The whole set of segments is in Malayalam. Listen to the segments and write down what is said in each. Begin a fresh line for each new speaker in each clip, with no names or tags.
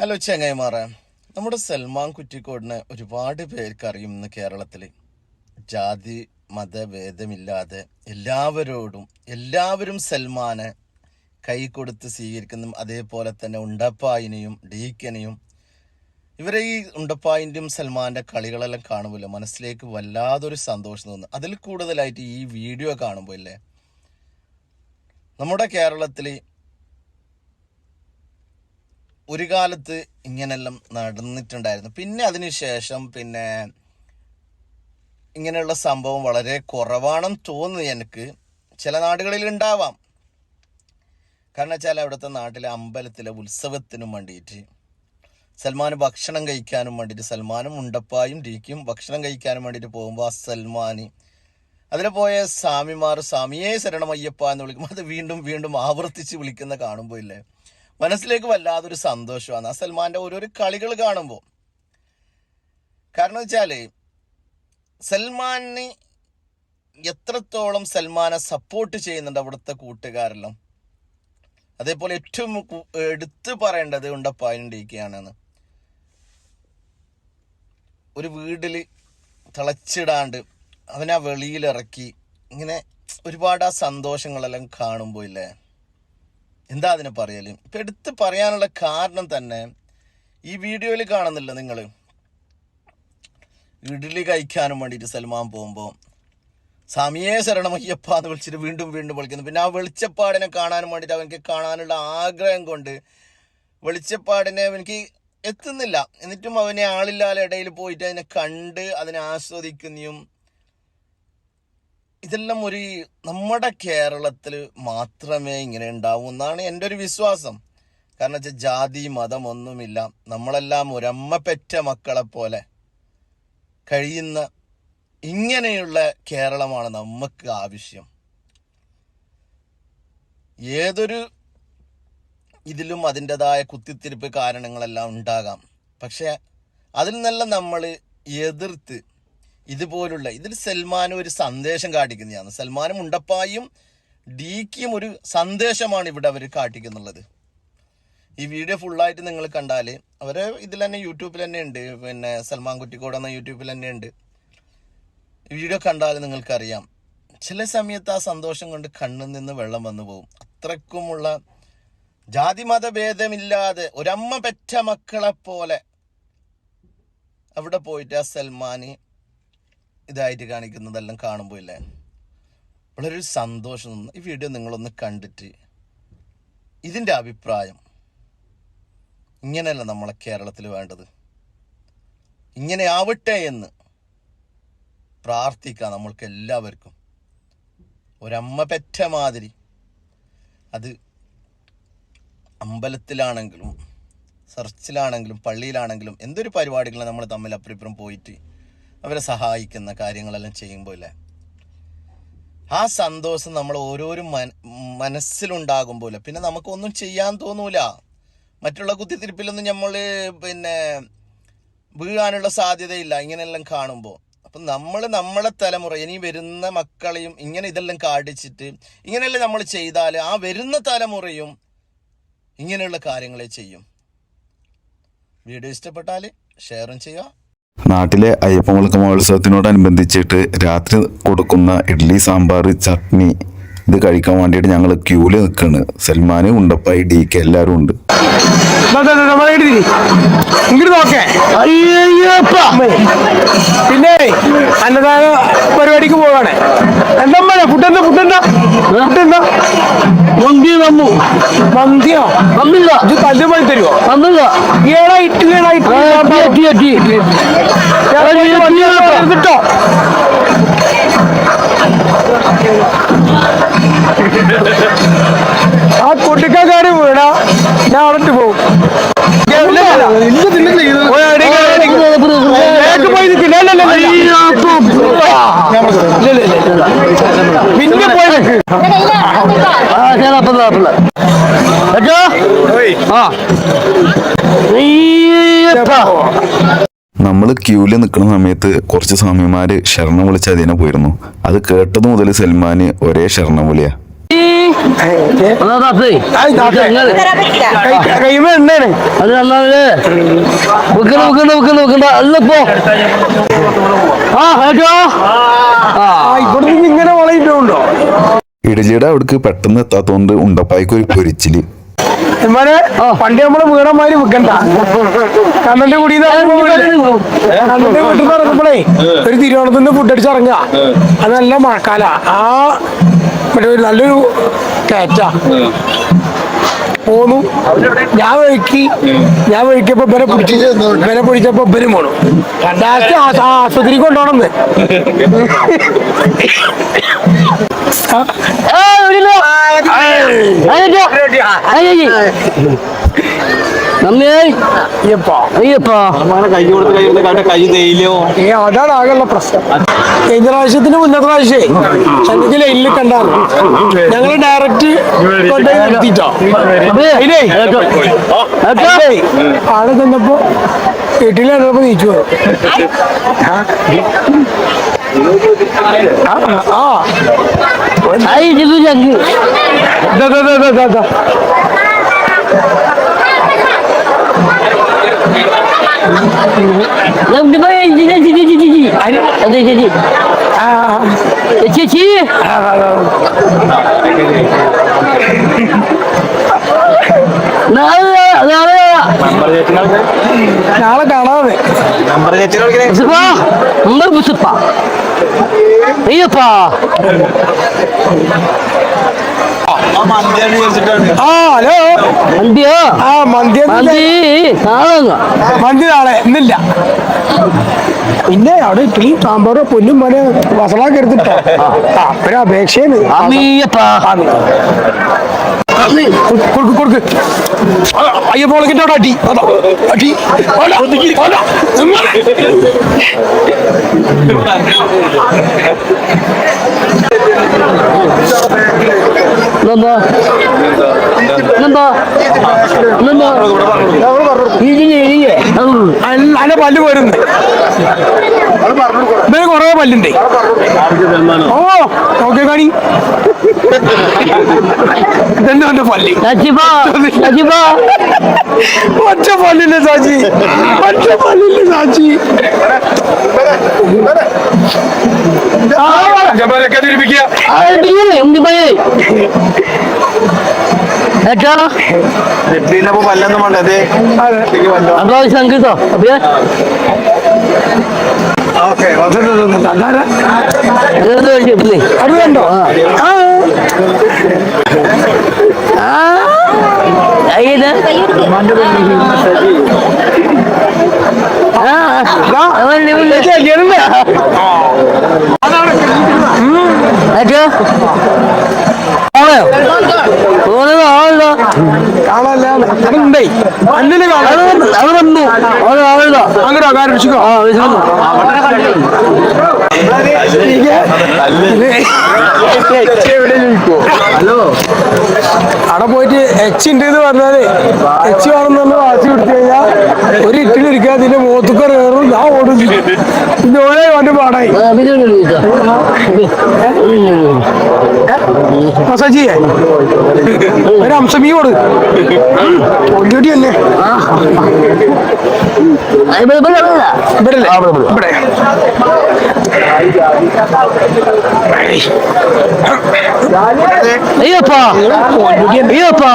ഹലോ ചങ്ങായിമാരെ, നമ്മുടെ സൽമാൻ കുറ്റിക്കോടിനെ ഒരുപാട് പേർക്ക് അറിയും. ഇന്ന് കേരളത്തിൽ ജാതി മതഭേദമില്ലാതെ എല്ലാവരും സൽമാനെ കൈ കൊടുത്ത് സ്വീകരിക്കുന്നു. അതേപോലെ തന്നെ ഉണ്ടപ്പായിനെയും ഡീക്കനെയും ഇവരെ ഈ ഉണ്ടപ്പായിൻ്റെയും സൽമാൻ്റെ കളികളെല്ലാം കാണുമ്പോൾ മനസ്സിലേക്ക് വല്ലാതൊരു സന്തോഷം തോന്നുന്നു. അതിൽ കൂടുതലായിട്ട് ഈ വീഡിയോ കാണുമ്പോൾ ഇല്ലേ, നമ്മുടെ കേരളത്തിൽ ഒരു കാലത്ത് ഇങ്ങനെല്ലാം നടന്നിട്ടുണ്ടായിരുന്നു. പിന്നെ അതിനുശേഷം ഇങ്ങനെയുള്ള സംഭവം വളരെ കുറവാണെന്ന് തോന്നുന്നു എനിക്ക്. ചില നാടുകളിൽ ഉണ്ടാവാം. കാരണം വെച്ചാൽ അവിടുത്തെ നാട്ടിലെ അമ്പലത്തിലെ ഉത്സവത്തിനും വേണ്ടിയിട്ട് സൽമാൻ ഭക്ഷണം കഴിക്കാനും വേണ്ടിയിട്ട്, സൽമാനും ഉണ്ടപ്പായും ഡീക്കും ഭക്ഷണം കഴിക്കാനും വേണ്ടിയിട്ട് പോകുമ്പോൾ ആ സൽമാൻ അതിൽ പോയ സ്വാമിയെ ശരണമയ്യപ്പ എന്ന് വിളിക്കുമ്പോൾ അത് വീണ്ടും ആവർത്തിച്ച് വിളിക്കുന്ന കാണുമ്പോൾ ഇല്ലേ, മനസ്സിലേക്ക് വല്ലാതൊരു സന്തോഷമാണ് ആ സൽമാന്റെ ഓരോരോ കളികൾ കാണുമ്പോൾ. കാരണം വെച്ചാൽ സൽമാന് എത്രത്തോളം സൽമാനെ സപ്പോർട്ട് ചെയ്യുന്നുണ്ട് അവിടുത്തെ കൂട്ടുകാരെല്ലാം. അതേപോലെ ഏറ്റവും എടുത്തു പറയേണ്ടത് ഉണ്ടപ്പായിൻ്റെയൊക്കെയാണെന്ന്. ഒരു വീട്ടിൽ തിളച്ചിടാണ്ട് അവനെ വെളിയിലിറക്കി ഇങ്ങനെ ഒരുപാട് ആ സന്തോഷങ്ങളെല്ലാം കാണുമ്പോൾ ഇല്ലേ, എന്താ അതിനെ പറയല്. ഇപ്പം എടുത്ത് പറയാനുള്ള കാരണം തന്നെ ഈ വീഡിയോയിൽ കാണുന്നില്ല നിങ്ങൾ. ഇഡ്ഡലി കഴിക്കാനും വേണ്ടിയിട്ട് സൽമാൻ പോകുമ്പോൾ സ്വാമിയെ ശരണമയ്യപ്പ എന്ന് വിളിച്ചിട്ട് വീണ്ടും വിളിക്കുന്നു. പിന്നെ ആ വെളിച്ചപ്പാടിനെ കാണാനും വേണ്ടിയിട്ട് അവനക്ക് കാണാനുള്ള ആഗ്രഹം കൊണ്ട് വെളിച്ചപ്പാടിനെ എനിക്ക് എത്തുന്നില്ല. എന്നിട്ടും അവനെ ആളില്ലാതെ ഇടയിൽ പോയിട്ട് അതിനെ കണ്ട് അതിനെ ആസ്വദിക്കുന്നതും ഇതെല്ലാം ഒരു നമ്മുടെ കേരളത്തിൽ മാത്രമേ ഇങ്ങനെ ഉണ്ടാവൂ എന്നാണ് എൻ്റെ ഒരു വിശ്വാസം. കാരണം വെച്ചാൽ ജാതി മതം ഒന്നുമില്ല, നമ്മളെല്ലാം ഒരമ്മ പെറ്റ മക്കളെ പോലെ കഴിയുന്ന ഇങ്ങനെയുള്ള കേരളമാണ് നമുക്ക് ആവശ്യം. ഏതൊരു ഇതിലും അതിൻ്റെതായ കുത്തിത്തിരിപ്പ് കാരണങ്ങളെല്ലാം ഉണ്ടാകാം. പക്ഷെ അതിൽ നിന്നെല്ലാം നമ്മൾ എതിർത്ത് ഇതുപോലുള്ള ഇതിൽ സൽമാനും ഒരു സന്ദേശം കാട്ടിക്കുന്നതാണ്. സൽമാനും ഉണ്ടപ്പായും ഡീക്കിയും ഒരു സന്ദേശമാണ് ഇവിടെ അവർ കാട്ടിക്കുന്നുള്ളത്. ഈ വീഡിയോ ഫുള്ളായിട്ട് നിങ്ങൾ കണ്ടാൽ അവരെ ഇതിൽ തന്നെ യൂട്യൂബിൽ തന്നെ ഉണ്ട്, സൽമാൻ കുറ്റിക്കോട് എന്ന യൂട്യൂബിൽ തന്നെ ഉണ്ട്. ഈ വീഡിയോ കണ്ടാൽ നിങ്ങൾക്കറിയാം, ചില സമയത്ത് ആ സന്തോഷം കൊണ്ട് കണ്ണിൽ നിന്ന് വെള്ളം വന്നു പോകും. അത്രക്കുമുള്ള ജാതി മതഭേദമില്ലാതെ ഒരമ്മ പെറ്റ മക്കളെ പോലെ അവിടെ പോയിട്ട് ആ സൽമാന് ഇതായിട്ട് കാണിക്കുന്നതെല്ലാം കാണുമ്പോൾ ഇല്ലേ, വളരെ ഒരു സന്തോഷം തോന്നുന്നു. ഈ വീഡിയോ നിങ്ങളൊന്ന് കണ്ടിട്ട് ഇതിൻ്റെ അഭിപ്രായം, ഇങ്ങനെയല്ല നമ്മളെ കേരളത്തിൽ വേണ്ടത്, ഇങ്ങനെ ആവട്ടെ എന്ന് പ്രാർത്ഥിക്കാം നമ്മൾക്ക് എല്ലാവർക്കും. ഒരമ്മ പെറ്റ മാതിരി, അത് അമ്പലത്തിലാണെങ്കിലും ചർച്ചിലാണെങ്കിലും പള്ളിയിലാണെങ്കിലും എന്തൊരു പരിപാടികളും നമ്മൾ തമ്മിൽ അപ്പുറം പോയിട്ട് അവരെ സഹായിക്കുന്ന കാര്യങ്ങളെല്ലാം ചെയ്യുമ്പോൾ ഇല്ലേ, ആ സന്തോഷം നമ്മൾ ഓരോരോ മനസ്സിലുണ്ടാകുമ്പോൾ പിന്നെ നമുക്കൊന്നും ചെയ്യാൻ തോന്നൂല. മറ്റുള്ള കുത്തിത്തിരിപ്പിലൊന്നും നമ്മൾ വീഴാനുള്ള സാധ്യതയില്ല ഇങ്ങനെയെല്ലാം കാണുമ്പോൾ. അപ്പം നമ്മളെ തലമുറ ഇനി വരുന്ന മക്കളെയും ഇങ്ങനെ ഇതെല്ലാം കാണിച്ചിട്ട് ഇങ്ങനെയെല്ലാം നമ്മൾ ചെയ്താൽ ആ വരുന്ന തലമുറയും ഇങ്ങനെയുള്ള കാര്യങ്ങളെ ചെയ്യും. വീഡിയോ ഇഷ്ടപ്പെട്ടാൽ ഷെയറും ചെയ്യുക.
നാട്ടിലെ അയ്യപ്പവിളക്ക് മഹോത്സവത്തിനോടനുബന്ധിച്ചിട്ട് രാത്രി കൊടുക്കുന്ന ഇഡ്ഡലി സാമ്പാർ ചട്നി ഇത് കഴിക്കാൻ വേണ്ടിയിട്ട് ഞങ്ങൾ ക്യൂല് നിൽക്കുകയാണ്. സൽമാൻ ഉണ്ടപ്പായി ഡീക്ക് എല്ലാവരും ഉണ്ട്.
പിന്നെ അന്നദാന പരിപാടിക്ക് പോവാണ്. എന്താ ഫുഡെന്താ മന്തിയോ തന്നില്ല. ഇത് തല്ല് പണി തരുമോ? തന്നില്ല. കേട്ടോ ആ കുട്ടിക്കാര് വീണ ഞാൻ അവിടട്ട് പോകും. പിന്നെ പോയി
നമ്മൾ ക്യൂല് നിൽക്കുന്ന സമയത്ത് കുറച്ച് സ്വാമിമാര് ശരണം വിളിച്ച് അതിനെ പോയിരുന്നു. അത് കേട്ടത് മുതൽ സൽമാന് ഒരേ ശരണം വിളിയാ.
കൈമ എണ്ണേനെ
അത് നന്നാണ് അല്ലപ്പോ
ഇവിടുന്ന് ഇങ്ങനെ വളയിട്ടുണ്ടോ?
ഇഡലിയുടെ അവിടേക്ക് പെട്ടെന്ന് എത്താത്തോണ്ട് ഉണ്ടപ്പായ്ക്ക് ഒരു പൊരിച്ചില്.
ഇവരെ പണ്ട് നമ്മള് വീടന്മാര് വിൽക്കണ്ട. കണ്ണന്റെ കുടിയിൽ കണ്ണന്റെ വീട്ടിൽ നിന്ന് ഇറങ്ങുമ്പോഴേ ഒരു തിരുവോണത്തിന്റെ ഫുഡ് അടിച്ച് ഇറങ്ങുക. അത് നല്ല മഴക്കാല. ആ മറ്റേ ഒരു നല്ലൊരു കാറ്റാ പോന്നു. ഞാൻ വഴിക്കപ്പോ ഇവരെ പിടിച്ചപ്പോ ഇവരും പോണു. ലാസ്റ്റ് ആശുപത്രിക്ക് കൊണ്ടുപോകണമെന്ന്. അതാണ് ആകെയുള്ള പ്രശ്നം. കഴിഞ്ഞ പ്രാവശ്യത്തിന് മുന്നത്തെ പ്രാവശ്യേ എനിക്ക് ലൈനിൽ കണ്ടായിരുന്നു. ഞങ്ങള് ഡയറക്റ്റ് കൊണ്ടുപോയി നിർത്തിട്ടോ. ആടെ ചെന്നപ്പോ വീട്ടിൽ കണ്ടപ്പോ നീച്ചു പോകും. നാളെ കാണാതെ
അയ്യപ്പാ
ഹലോ
മന്തിയോ
മന്തി നാളെ ഇന്നില്ല. പിന്നെ അവിടെ ഇഡ്ഡലി സാമ്പാറോ പൊന്നും പോലെ വസളാക്കി എടുത്തിട്ടോ. ഒരു അപേക്ഷയാണ്. കൊടുക്ക് അയ്യപ്പോളക്കിട്ടോടെ അടി അടി അല്ല പല്ല് പോരുന്നു. കൊറേ പല്ലുണ്ടേ. ഓ ഓക്കെ കാണി ഇതെന്നെ എന്റെ പല്ല് ഒറ്റ പല്ലില്ല സാച്ചി, ഒറ്റ പല്ലില്ല സാച്ചി.
പല്ലൊന്നും വേണ്ടത്
സംഗീതോ
അത് കണ്ടോ? കാണാല്ലേ അന്നിന് അങ്ങനെ ആകാരിച്ചോ. അവിടെ പോയിട്ട് എച്ച് ഉണ്ട് എന്ന് പറഞ്ഞാല് എച്ച് വേണമെന്ന് വാശി പിടിച്ചു കഴിഞ്ഞാൽ ഒരു ഇട്ടിൽ ഇരിക്കുക. അതിന്റെ മൂത്തുക്ക കയറും. ഞാൻ ഓടും. ഇതോടെ വണ്ടി പാടായി. മസാജിയെ ഒരു അംശമീ കൊടു ഒല്ലുടി തന്നെ ഇവിടെ ഇവിടെ
അയ്യപ്പാ അയ്യപ്പാ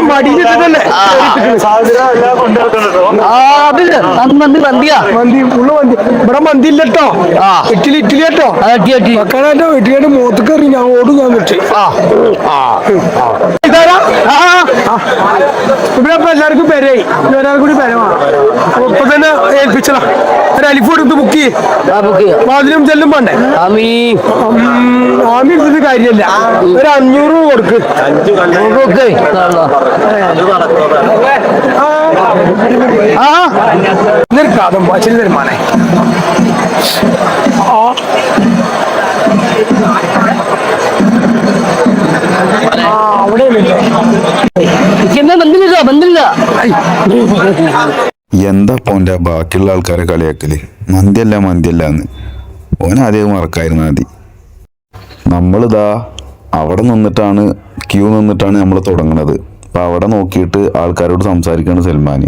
മടിയിട്ടല്ലേ
മന്തി മന്തിയാ
മന്തി ഉള്ള മന്തി. ഇവിടെ മന്തി ഇല്ലട്ടോ. ഇഡ്ഡലി ഇഡ്ഡലി കേട്ടോ. വെക്കാനായിട്ടോ ഇഡ്ഡലിയുടെ മൂത്ത് കയറി ഞാൻ ഓടും. ഞാൻ വെച്ച് ഇവിടെ അപ്പൊ എല്ലാവർക്കും പെരയായി. ഒരാൾ കൂടി പെരമാണ്. അപ്പൊ ഇപ്പൊ തന്നെ ഏൽപ്പിച്ചതാ. ഒരു അലിഫ് എടുത്ത് ബുക്ക് ചെയ്യും. വാതിലും ചെല്ലും വേണ്ടേ? ആമി എടുത്തിട്ട് കാര്യമില്ല. ഒരു 500 കൊടുക്ക്. നിർക്കാതും പച്ചിൽ തരുമാനെ. അവിടെ
ബന്ധില്ല
എന്താ പോന്റെ ബാക്കിയുള്ള ആൾക്കാരെ കളിയാക്കല്. മന്തിയല്ല എന്ന് ഓൻ ആദ്യം മറക്കായിരുന്നു മതി. നമ്മളിതാ അവിടെ നിന്നിട്ടാണ് ക്യൂ നിന്നിട്ടാണ് നമ്മൾ തുടങ്ങുന്നത്. അപ്പം അവിടെ നോക്കിയിട്ട് ആൾക്കാരോട് സംസാരിക്കുകയാണ് സൽമാൻ.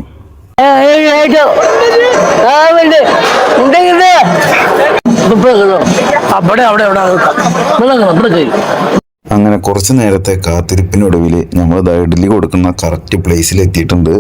അങ്ങനെ കുറച്ച് നേരത്തെ കാത്തിരിപ്പിനൊടുവിൽ നമ്മൾ ഇഡ്ഡലി കൊടുക്കുന്ന കറക്റ്റ് പ്ലേസിൽ എത്തിയിട്ടുണ്ട്.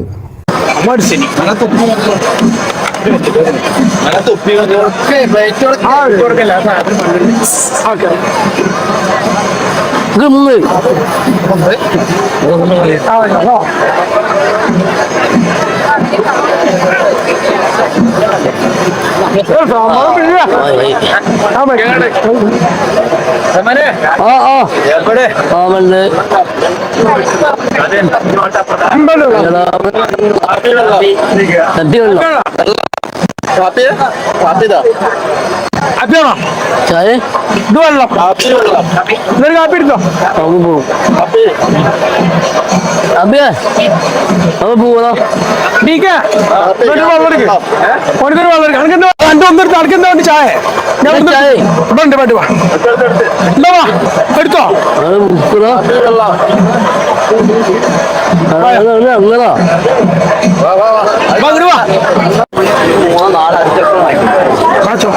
ചായ
ഇത് വെള്ളം ഇതൊരു കാപ്പി എടുത്തോ.
അബിയാ അവ പോവാ
വെള്ളം എടുക്ക്. ഓനക്കൊരു വെള്ളം എടുക്കാം. അനക്കെന്താ എന്റെ ഒന്നെടുത്ത് അനക്കെന്താ വേണ്ടി ചായ? ഞാൻ
ചായ
ഉണ്ട് പറ്റുവാ എന്താ വാ എടുത്തോ.
അങ്ങനാ
കാച്ചോ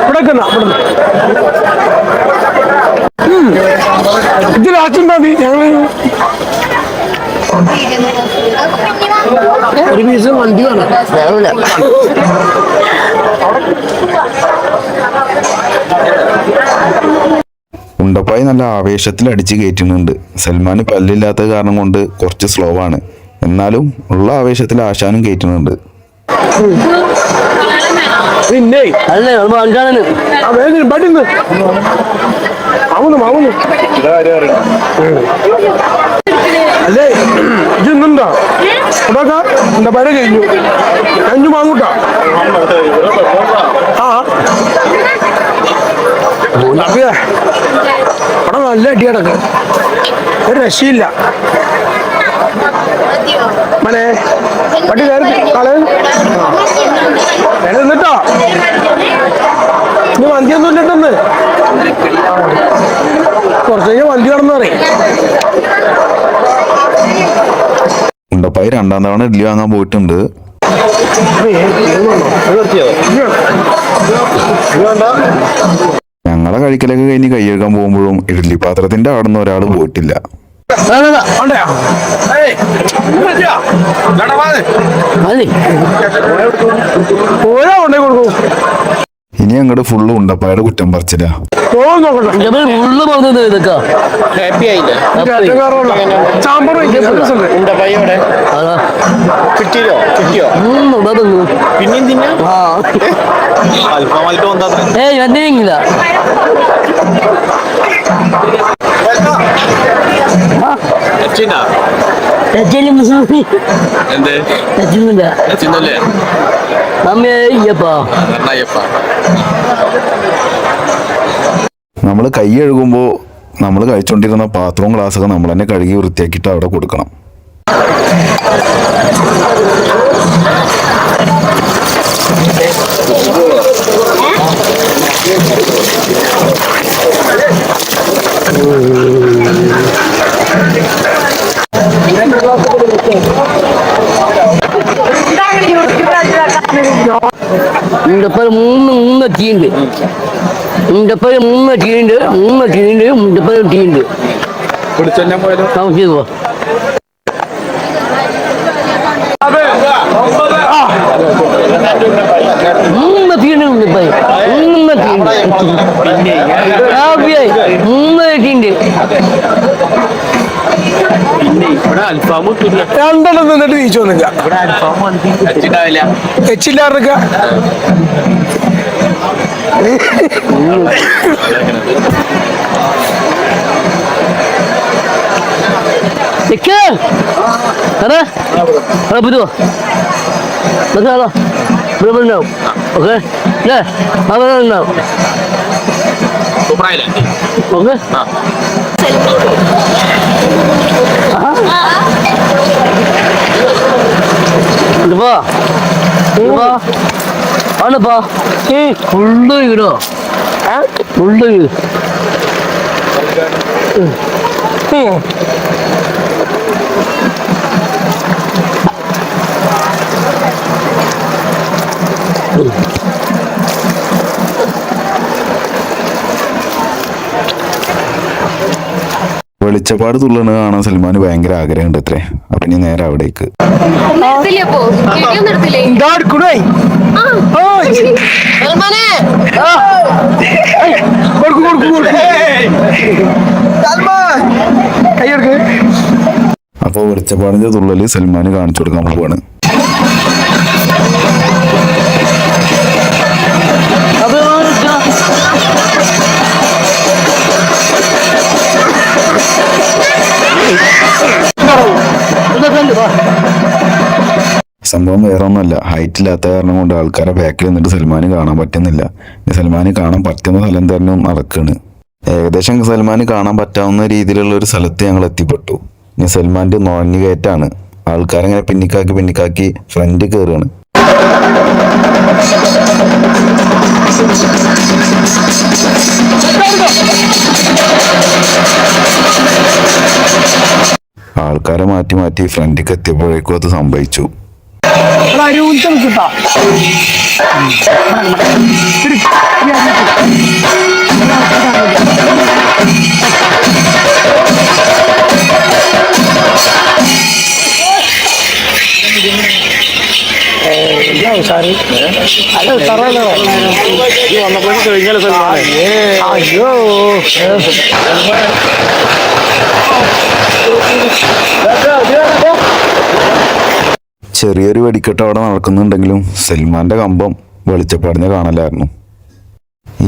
ഇവിടെ ഇതിൽ ആച്ചുണ്ടാ നീ ഞങ്ങള് ഒരു പീസ് വണ്ടി വേണം.
ഉണ്ടപ്പായി നല്ല ആവേശത്തിൽ അടിച്ച് കയറ്റുന്നുണ്ട്. സൽമാന് പല്ലില്ലാത്ത കാരണം കൊണ്ട് കുറച്ച് സ്ലോ ആണ്, എന്നാലും ഉള്ള ആവേശത്തിൽ ആശാനും കയറ്റുന്നുണ്ട്.
പിന്നെ
അല്ലേ അഞ്ചാണ്
പട്ടിന്ന് മാവുന്നു അല്ലേ ഇന്നുണ്ടോ ഇവിടൊക്കെ എന്താ പര കഴിഞ്ഞു അഞ്ചു മാങ്ങൂട്ടാ. അവിടെ നല്ല അടിയടക്ക് ഒരു രക്ഷയില്ല. മനെ പട്ടി കളയാൻ നിന്നിട്ടോ ഇനി വന്തിയൊന്നും ഇല്ലട്ടെന്ന് കുറച്ച് കഴിഞ്ഞാൽ വന്തി കടന്നു പറയും.
ഉണ്ടപ്പായി രണ്ടാം തവണ ഇഡ്ഡലി വാങ്ങാൻ പോയിട്ടുണ്ട്. ഞങ്ങളെ കഴിക്കലൊക്കെ കഴിഞ്ഞ് കൈ കഴുകാൻ പോകുമ്പോഴും ഇഡ്ഡലി പാത്രത്തിന്റെ അവിടെ നിന്ന് ഒരാൾ പോയിട്ടില്ല. ഇനി അങ്ങോട്ട് ഫുള്ള് ഉണ്ടപ്പായുടെ കുറ്റം പറിച്ചില്ല. നമ്മൾ കൈ കഴുകുമ്പോൾ നമ്മൾ കഴിച്ചുകൊണ്ടിരുന്ന പാത്രവും ഗ്ലാസ്സൊക്കെ നമ്മൾ തന്നെ കഴുകി വൃത്തിയാക്കിയിട്ട് അവിടെ കൊടുക്കണം.
മൂന്ന് ടീണ്ട് മൂന്ന് ടീണ്ട് താമസിച്ചു മൂന്ന് ടീണ്ട്
രണ്ടെണ്ണം നിന്നിട്ട് തിരിച്ചു വന്നില്ല. എച്ചില്ലാറൊക്കെ
betul. Betul lah. Benar-benar. Okey. Dah. Benar-benar.
Koprai dah.
Okey. Lupa. ആണപ്പാ ഫുള്ള് വീടോ ഫുള്ള് വീട്
വെളിച്ചപ്പാട് തുള്ളണ കാണാൻ സൽമാന് ഭയങ്കര ആഗ്രഹമുണ്ട് അത്രേ. അപ്പൊ ഇനി നേരെ അവിടേക്ക്.
എന്താ എടുക്കണേ കൈയെടുക്ക്.
അപ്പോൾ വെളിച്ചപ്പാടിന്റെ തുള്ളല് സൽമാന് കാണിച്ചു കൊടുക്കാൻ പോവാണ്. സംഭവം വേറെ ഒന്നുമല്ല, ഹൈറ്റ് ഇല്ലാത്ത കാരണം കൊണ്ട് ആൾക്കാരെ ബാക്കിൽ നിന്നിട്ട് സൽമാന് കാണാൻ പറ്റുന്നില്ല. സൽമാന് കാണാൻ പറ്റുന്ന സ്ഥലം തന്നെ നടക്കാണ്. ഏകദേശം സൽമാന് കാണാൻ പറ്റാവുന്ന രീതിയിലുള്ള ഒരു സ്ഥലത്ത് ഞങ്ങൾ എത്തിപ്പെട്ടു. ഇനി സൽമാന്റെ നുഴഞ്ഞു കയറ്റാണ്. ആൾക്കാരങ്ങനെ പിന്നിക്കാക്കി ഫ്രണ്ട് കയറുകയാണ്. ആൾക്കാരെ മാറ്റി ഫ്രണ്ടിക്ക് എത്തിയപ്പോഴേക്കും അത് സംഭവിച്ചു.
അയ്യോ
ചെറിയൊരു വെടിക്കെട്ട് അവിടെ നടക്കുന്നുണ്ടെങ്കിലും സൽമാന്റെ കമ്പം വെളിച്ചപ്പാടിനെ കാണലായിരുന്നു.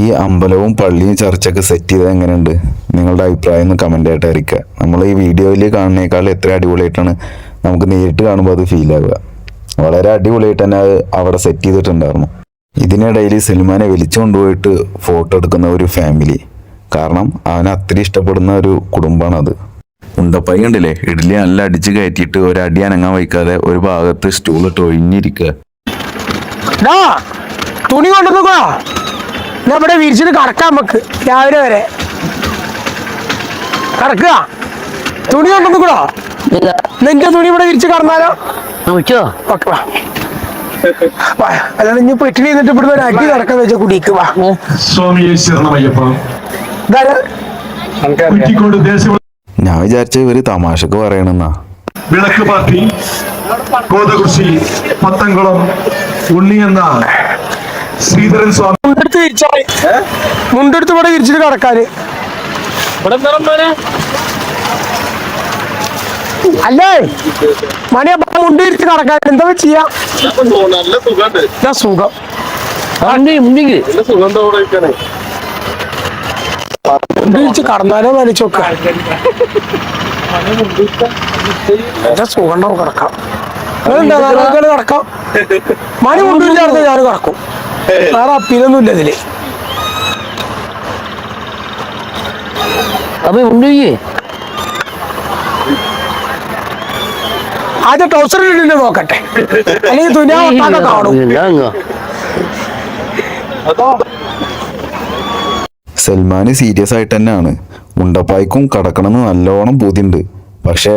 ഈ അമ്പലവും പള്ളിയും ചർച്ചൊക്കെ സെറ്റ് ചെയ്തത് എങ്ങനെയുണ്ട്? നിങ്ങളുടെ അഭിപ്രായം ഒന്ന് കമന്റ് ആയിട്ട് അറിയിക്കുക. നമ്മൾ ഈ വീഡിയോയിൽ കാണുന്നേക്കാൾ എത്ര അടിപൊളിയായിട്ടാണ് നമുക്ക് നേരിട്ട് കാണുമ്പോൾ അത് ഫീൽ ആവുക. വളരെ അടിപൊളിയായിട്ട് തന്നെ അത് അവിടെ സെറ്റ് ചെയ്തിട്ടുണ്ടായിരുന്നു. ഇതിനിടയിൽ സൽമാനെ വലിച്ചു കൊണ്ടുപോയിട്ട് ഫോട്ടോ എടുക്കുന്ന ഒരു ഫാമിലി, കാരണം അവനെ അത്ര ഇഷ്ടപ്പെടുന്ന ഒരു കുടുംബമാണത്. ഉണ്ടപ്പായി കണ്ടില്ലേ, ഇഡ്ഡലി നല്ല അടിച്ച് കയറ്റിയിട്ട് ഒരടി അനങ്ങാൻ വയ്ക്കാതെ ഒരു ഭാഗത്ത് സ്റ്റൂളിട്ട് ഒഴിഞ്ഞിരിക്കുക.
തുണി കൊണ്ടുവന്നോ, ഞാൻ ഇവിടെ വിരിച്ചിട്ട് കടക്കാം. നമുക്ക് രാവിലെ വരെ കടക്കുക. തുണി കൊണ്ടുവന്നോ, നിന്റെ തുണി ഇവിടെ വിരിച്ച് കടന്നാലോ? അല്ലാതെ ഇനി പെട്ടിന് ചെയ്തിട്ട് ഇവിടുന്ന് ഒരു അടി നടക്കാൻ വെച്ച കുടിക്ക് വാ.
ഞാൻ വിചാരിച്ച ഇവര് തമാശക്ക് പറയണെന്നാ.
വിളക്ക് പാർട്ടി കോതകുറിശി പത്തംകുളം ഉണ്ണി എന്ന ശ്രീധരൻ സ്വാമി
മുണ്ടെടുത്ത് ഇവിടെ വിരിച്ചിട്ട് കടക്കാന്. അല്ലേ മണിയ മുണ്ട് വിരിച്ച് കടക്കാൻ എന്താ ചെയ്യാ? സുഖം മുണ്ട് വിരിച്ച് കടന്നാലോ വലിച്ചോക്ക. എന്റെ സുഖം ഉണ്ടാവും കിടക്കാം. കിടക്കാം. മണി മുണ്ടിൽ ചേർത്ത് ഞാൻ കിടക്കും. വേറെ അപ്പീലൊന്നും ഇല്ല ഇതില്. ആദ്യം ടോസറിലിട്ട് നോക്കട്ടെ, അല്ലെങ്കിൽ തുനിയാവൊക്കെ കാണും.
സൽമാന് സീരിയസ് ആയിട്ട് തന്നെയാണ്. ഉണ്ടപ്പായ്ക്കും കടക്കണമെന്ന് നല്ലോണം ബുദ്ധിയുണ്ട്. പക്ഷെ